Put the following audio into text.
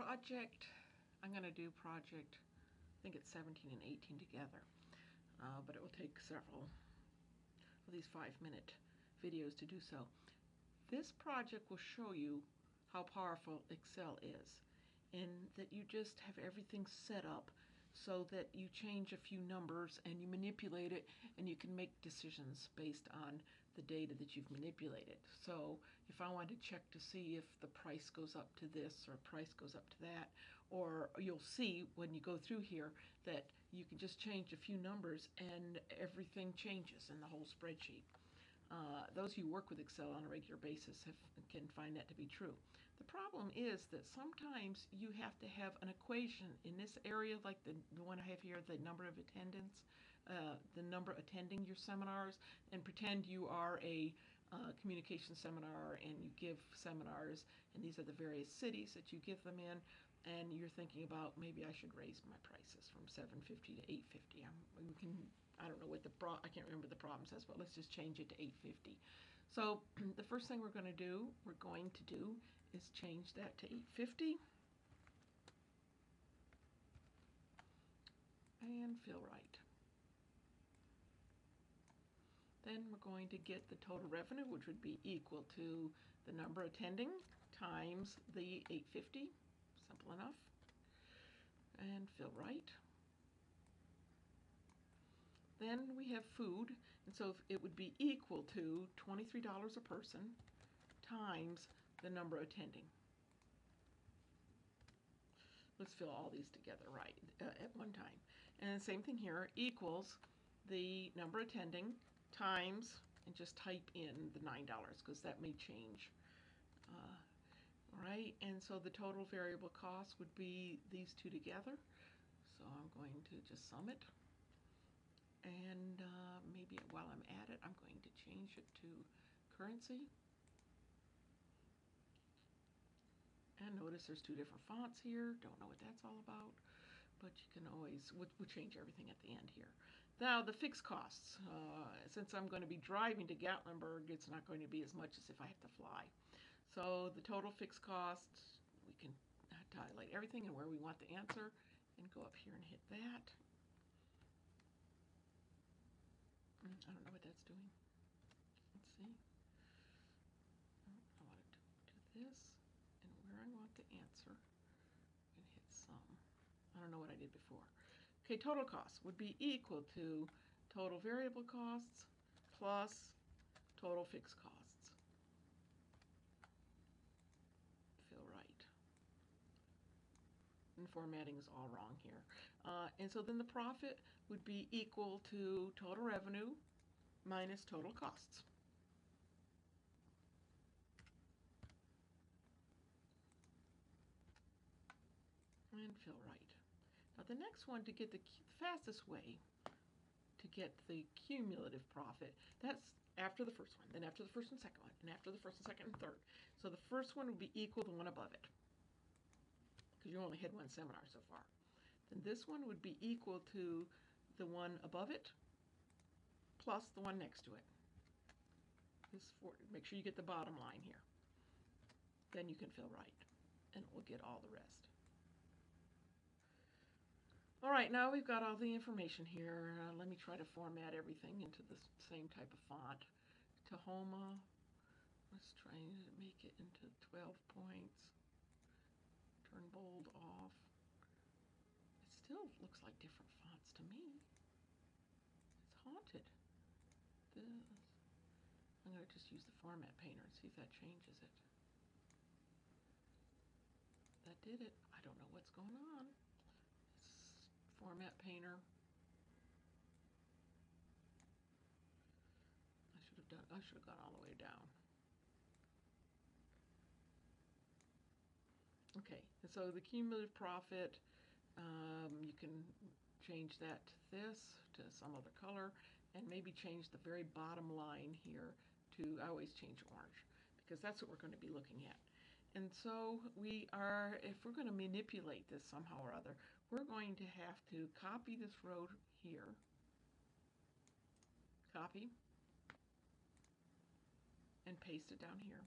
project, I'm going to do project, I think it's 17 and 18 together, but it will take several of these 5-minute videos to do so. This project will show you how powerful Excel is, and that you just have everything set up so that you change a few numbers and you manipulate it, and you can make decisions based on the data that you've manipulated. So if I want to check to see if the price goes up to this or price goes up to that, or you'll see when you go through here that you can just change a few numbers and everything changes in the whole spreadsheet. Those who work with Excel on a regular basis can find that to be true. The problem is that sometimes you have to have an equation in this area, like the one I have here, the number of attendance, the number attending your seminars, and pretend you are a communication seminar and you give seminars, and these are the various cities that you give them in, and you're thinking about maybe I should raise my prices from $750 to $850. We can, I don't know what I can't remember the problem says, but let's just change it to $850. So the first thing we're going to do is change that to $850 and fill right. Then we're going to get the total revenue, which would be equal to the number attending times the $850. Simple enough. And fill right. Then we have food, and so it would be equal to $23 a person times the number attending. Let's fill all these together right at one time. And the same thing here, equals the number attending times, and just type in the $9 because that may change. All right, and so the total variable cost would be these two together. So I'm going to just sum it. And maybe while I'm at it, I'm going to change it to currency. And notice there's two different fonts here. Don't know what that's all about, but you can always, we'll change everything at the end here. Now the fixed costs. Since I'm going to be driving to Gatlinburg, it's not going to be as much as if I have to fly. So the total fixed costs, we can highlight everything and where we want the answer, and go up here and hit that. I don't know what that's doing. Let's see. I want to do this, and where I want the answer, and hit sum. I don't know what I did before. Okay, total costs would be equal to total variable costs plus total fixed costs. Fill right. And formatting is all wrong here. And so then the profit would be equal to total revenue minus total costs. And fill right. Now the next one, to get the fastest way to get the cumulative profit, that's after the first one, then after the first and second one, and after the first and second and third. So the first one would be equal to the one above it, because you only had one seminar so far. Then this one would be equal to the one above it plus the one next to it. Make sure you get the bottom line here. Then you can fill right, and it will get all the rest. All right, now we've got all the information here. Let me try to format everything into the same type of font. Tahoma, let's try to make it into 12 points. Turn bold off. It still looks like different fonts to me. It's haunted. This. I'm going to just use the format painter and see if that changes it. That did it. I don't know what's going on. It's format painter. I should have gone all the way down. Okay, and so the cumulative profit, you can change that to this, to some other color, and maybe change the very bottom line here to, I always change orange, because that's what we're going to be looking at. And so if we're going to manipulate this somehow or other, we're going to have to copy this row here, copy, and paste it down here.